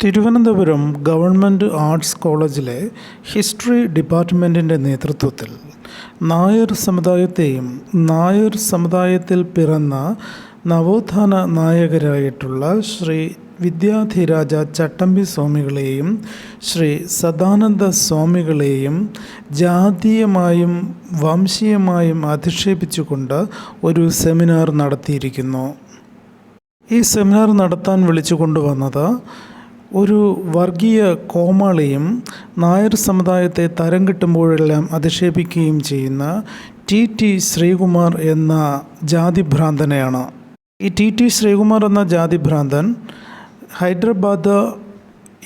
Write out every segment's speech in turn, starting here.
Thiruvananthapuram government arts കോളേജിലെ history ഡിപ്പാർട്ട്മെൻറ്റിൻ്റെ നേതൃത്വത്തിൽ നായർ സമുദായത്തെയും നായർ സമുദായത്തിൽ പിറന്ന നവോത്ഥാന നായകരായിട്ടുള്ള ശ്രീ വിദ്യാധിരാജ ചട്ടമ്പി സ്വാമികളെയും ശ്രീ സദാനന്ദ സ്വാമികളെയും ജാതീയമായും വംശീയമായും അധിക്ഷേപിച്ചുകൊണ്ട് ഒരു സെമിനാർ നടത്തിയിരിക്കുന്നു. ഈ സെമിനാർ നടത്താൻ വിളിച്ചു കൊണ്ടുവന്നത് ഒരു വർഗീയ കോമാളിയും നായർ സമുദായത്തെ തരം കിട്ടുമ്പോഴെല്ലാം അധിക്ഷേപിക്കുകയും ചെയ്യുന്ന ടി ശ്രീകുമാർ എന്ന ജാതിഭ്രാന്തനെയാണ്. ഈ ടി ശ്രീകുമാർ എന്ന ജാതിഭ്രാന്തൻ Hyderabad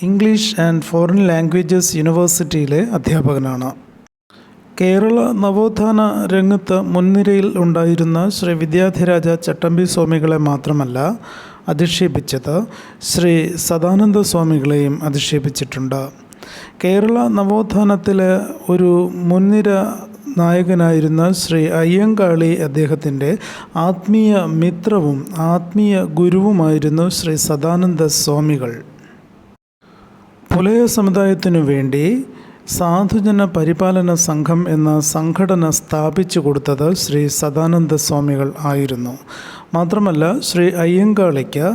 English and foreign languages യൂണിവേഴ്സിറ്റിയിലെ അധ്യാപകനാണ്. കേരള നവോത്ഥാന രംഗത്ത് മുൻനിരയിൽ ഉണ്ടായിരുന്ന ശ്രീ വിദ്യാധിരാജ ചട്ടമ്പി സ്വാമികളെ മാത്രമല്ല അധിക്ഷേപിച്ചത്, ശ്രീ സദാനന്ദ സ്വാമികളെയും അധിക്ഷേപിച്ചിട്ടുണ്ട്. കേരള നവോത്ഥാനത്തിലെ ഒരു മുൻനിര നായകനായിരുന്ന ശ്രീ അയ്യങ്കാളി അദ്ദേഹത്തിൻ്റെ ആത്മീയ മിത്രവും ആത്മീയ ഗുരുവുമായിരുന്നു ശ്രീ സദാനന്ദ സ്വാമികൾ. പുലയ സമുദായത്തിനു വേണ്ടി സാധുജന പരിപാലന സംഘം എന്ന സംഘടന സ്ഥാപിച്ചു കൊടുത്തത് ശ്രീ സദാനന്ദ സ്വാമികൾ ആയിരുന്നു. മാത്രമല്ല, ശ്രീ അയ്യങ്കാളിക്ക്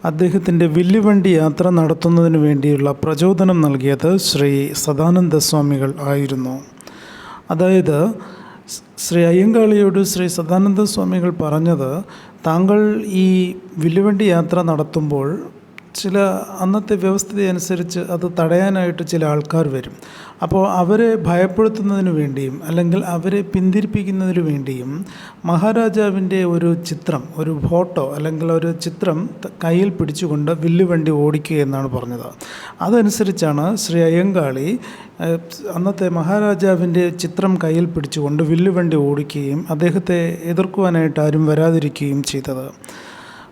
അദ്ദേഹത്തിൻ്റെ വില്ലുവണ്ടി യാത്ര നടത്തുന്നതിന് വേണ്ടിയുള്ള പ്രചോദനം നൽകിയത് ശ്രീ സദാനന്ദ സ്വാമികൾ ആയിരുന്നു. അതായത് ശ്രീ അയ്യങ്കാളിയോട് ശ്രീ സദാനന്ദ സ്വാമികൾ പറഞ്ഞത്, താങ്കൾ ഈ വില്ലുവണ്ടി യാത്ര നടത്തുമ്പോൾ ചില അന്നത്തെ വ്യവസ്ഥിതി അനുസരിച്ച് അത് തടയാനായിട്ട് ചില ആൾക്കാർ വരും. അപ്പോൾ അവരെ ഭയപ്പെടുത്തുന്നതിന് വേണ്ടിയും അല്ലെങ്കിൽ അവരെ പിന്തിരിപ്പിക്കുന്നതിന് വേണ്ടിയും മഹാരാജാവിൻ്റെ ഒരു ചിത്രം, ഒരു ഫോട്ടോ അല്ലെങ്കിൽ ഒരു ചിത്രം കയ്യിൽ പിടിച്ചുകൊണ്ട് വില്ലുവണ്ടി ഓടിക്കുക എന്നാണ് പറഞ്ഞത്. അതനുസരിച്ചാണ് ശ്രീ അയ്യങ്കാളി അന്നത്തെ മഹാരാജാവിൻ്റെ ചിത്രം കയ്യിൽ പിടിച്ചുകൊണ്ട് വില്ലുവണ്ടി ഓടിക്കുകയും അദ്ദേഹത്തെ എതിർക്കുവാനായിട്ട് ആരും വരാതിരിക്കുകയും ചെയ്തത്.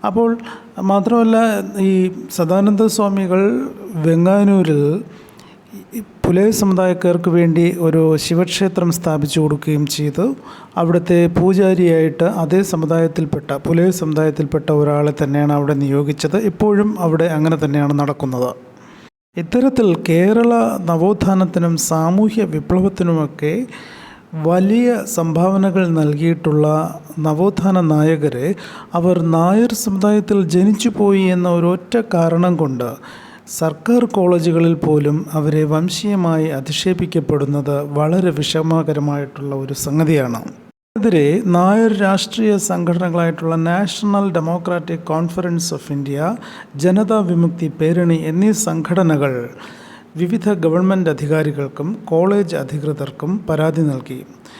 അപ്പോൾ മാത്രമല്ല, ഈ സദാനന്ദ സ്വാമികൾ വെങ്ങാനൂരിൽ പുലയ സമുദായക്കാർക്ക് വേണ്ടി ഒരു ശിവക്ഷേത്രം സ്ഥാപിച്ചു കൊടുക്കുകയും ചെയ്തു. അവിടുത്തെ പൂജാരിയായിട്ട് അതേ സമുദായത്തിൽപ്പെട്ട പുലയ സമുദായത്തിൽപ്പെട്ട ഒരാളെ തന്നെയാണ് അവിടെ നിയോഗിച്ചത്. ഇപ്പോഴും അവിടെ അങ്ങനെ തന്നെയാണ് നടക്കുന്നത്. ഇത്തരത്തിൽ കേരള നവോത്ഥാനത്തിനും സാമൂഹ്യ വിപ്ലവത്തിനുമൊക്കെ വലിയ സംഭാവനകൾ നൽകിയിട്ടുള്ള നവോത്ഥാന നായകരെ അവർ നായർ സമുദായത്തിൽ ജനിച്ചുപോയി എന്ന ഒരൊറ്റ കാരണം കൊണ്ട് സർക്കാർ കോളേജുകളിൽ പോലും അവരെ വംശീയമായി അധിക്ഷേപിക്കപ്പെടുന്നത് വളരെ വിഷമകരമായിട്ടുള്ള ഒരു സംഗതിയാണ്. ഇതിനെതിരെ നായർ രാഷ്ട്രീയ സംഘടനകളായിട്ടുള്ള national democratic conference of India, Janata Vimukthi Perani എന്നീ സംഘടനകൾ വിവിധ ഗവൺമെൻറ് അധികാരികൾക്കും കോളേജ് അധികൃതർക്കും പരാതി നൽകി.